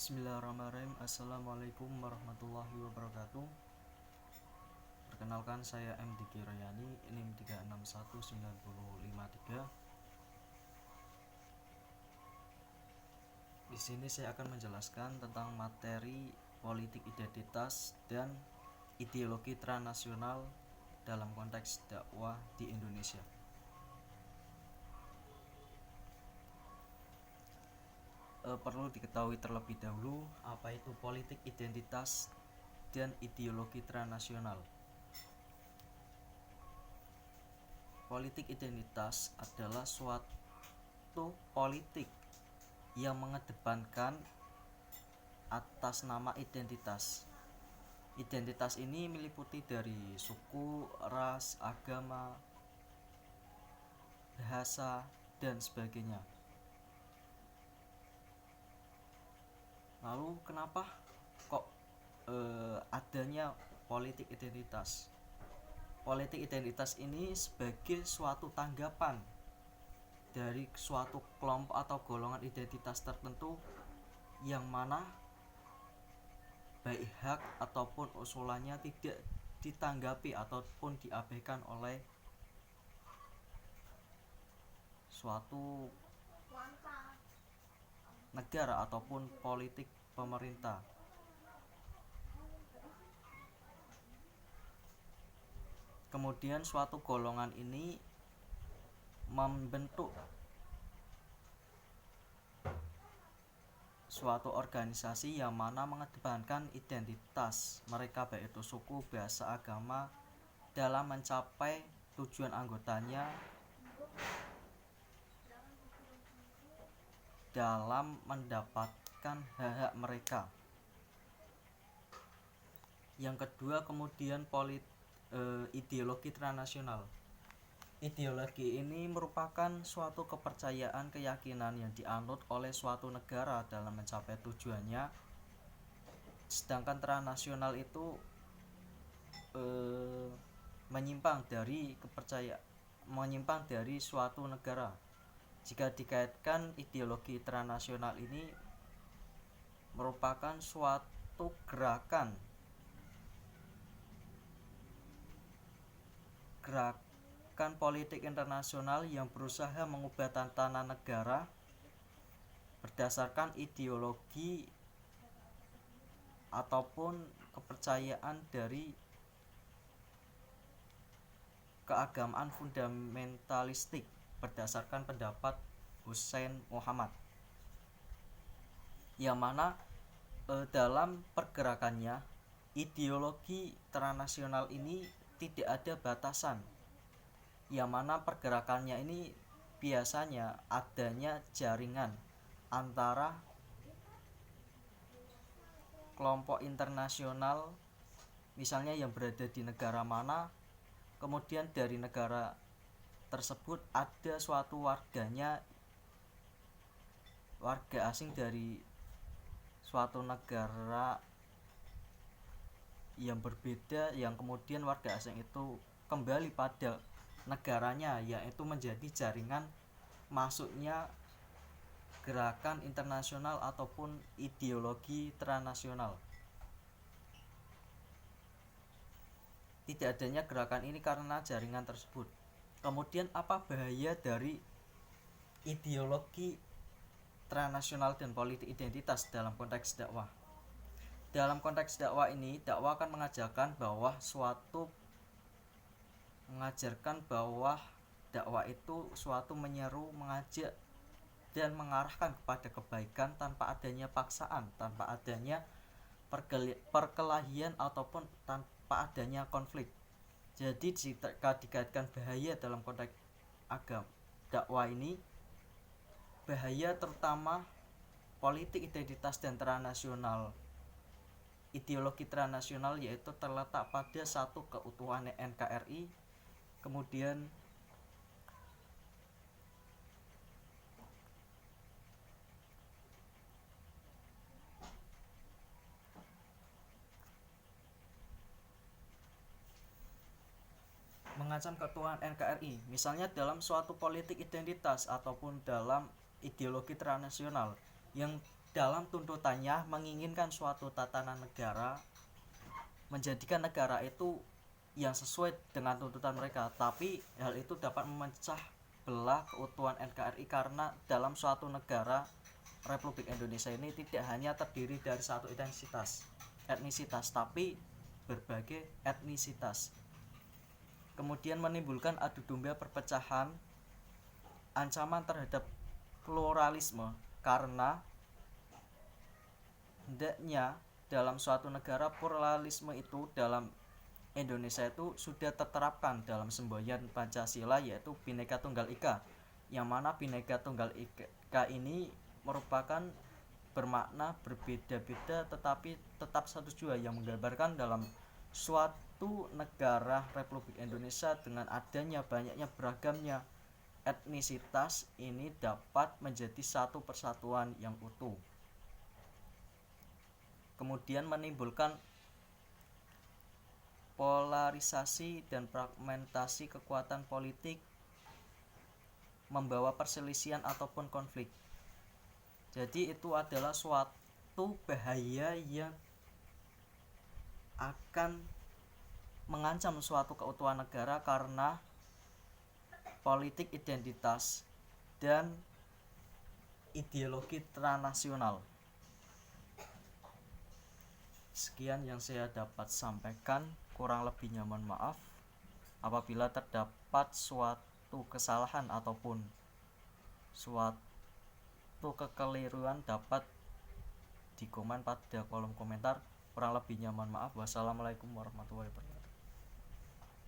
Bismillahirrahmanirrahim. Assalamualaikum warahmatullahi wabarakatuh. Perkenalkan, saya M. Diki Royani, NIM 3619053. Di sini saya akan menjelaskan tentang materi politik identitas dan ideologi transnasional dalam konteks dakwah di Indonesia. Perlu diketahui terlebih dahulu apa itu politik identitas dan ideologi transnasional. Politik identitas adalah suatu politik yang mengedepankan atas nama identitas. Identitas ini meliputi dari suku, ras, agama, bahasa, dan sebagainya. Lalu kenapa kok adanya politik identitas? Politik identitas ini sebagai suatu tanggapan dari suatu kelompok atau golongan identitas tertentu yang mana baik hak ataupun usulannya tidak ditanggapi ataupun diabaikan oleh suatu negara ataupun politik pemerintah. Kemudian suatu golongan ini membentuk suatu organisasi yang mana mengedepankan identitas mereka, baik itu suku, bahasa, agama, dalam mencapai tujuan anggotanya dalam mendapatkan hak-hak mereka. Yang kedua, kemudian ideologi transnasional. Ideologi ini merupakan suatu kepercayaan, keyakinan yang dianut oleh suatu negara dalam mencapai tujuannya. Sedangkan transnasional itu menyimpang dari suatu negara. Jika dikaitkan, ideologi transnasional ini merupakan suatu gerakan politik internasional yang berusaha mengubah tatanan negara berdasarkan ideologi ataupun kepercayaan dari keagamaan fundamentalistik berdasarkan pendapat Hussein Muhammad, yang mana dalam pergerakannya ideologi transnasional ini tidak ada batasan, yang mana pergerakannya ini biasanya adanya jaringan antara kelompok internasional, misalnya yang berada di negara mana, kemudian dari negara tersebut ada suatu warga asing dari suatu negara yang berbeda, yang kemudian warga asing itu kembali pada negaranya, yaitu menjadi jaringan masuknya gerakan internasional ataupun ideologi transnasional. Tidak adanya gerakan ini karena jaringan tersebut. Kemudian apa bahaya dari ideologi transnasional dan politik identitas dalam konteks dakwah? Dalam konteks dakwah ini, dakwah akan mengajarkan bahwa dakwah itu suatu menyeru, mengajak, dan mengarahkan kepada kebaikan tanpa adanya paksaan, tanpa adanya perkelahian ataupun tanpa adanya konflik. Jadi jika dikaitkan bahaya dalam konteks dakwah ini, bahaya terutama politik identitas dan transnasional, ideologi transnasional, yaitu terletak pada satu, keutuhan NKRI, kemudian mengancam keutuhan NKRI, misalnya dalam suatu politik identitas ataupun dalam ideologi transnasional yang dalam tuntutannya menginginkan suatu tatanan negara, menjadikan negara itu yang sesuai dengan tuntutan mereka, tapi hal itu dapat memecah belah keutuhan NKRI karena dalam suatu negara Republik Indonesia ini tidak hanya terdiri dari satu etnisitas, tapi berbagai etnisitas. Kemudian menimbulkan adu domba perpecahan, ancaman terhadap pluralisme karena hendaknya dalam suatu negara pluralisme itu dalam Indonesia itu sudah terterapkan dalam semboyan Pancasila, yaitu Bhinneka Tunggal Ika, yang mana Bhinneka Tunggal Ika ini merupakan bermakna berbeda-beda tetapi tetap satu jua, yang menggambarkan dalam suatu negara Republik Indonesia dengan adanya banyaknya beragamnya etnisitas ini dapat menjadi satu persatuan yang utuh. Kemudian menimbulkan polarisasi dan fragmentasi kekuatan politik, membawa perselisihan ataupun konflik. Jadi itu adalah suatu bahaya yang akan mengancam suatu keutuhan negara karena politik identitas dan ideologi transnasional. Sekian yang saya dapat sampaikan, kurang lebihnya mohon maaf. Apabila terdapat suatu kesalahan ataupun suatu kekeliruan dapat dikomen pada kolom komentar. Kurang lebihnya mohon maaf. Wassalamualaikum warahmatullahi wabarakatuh.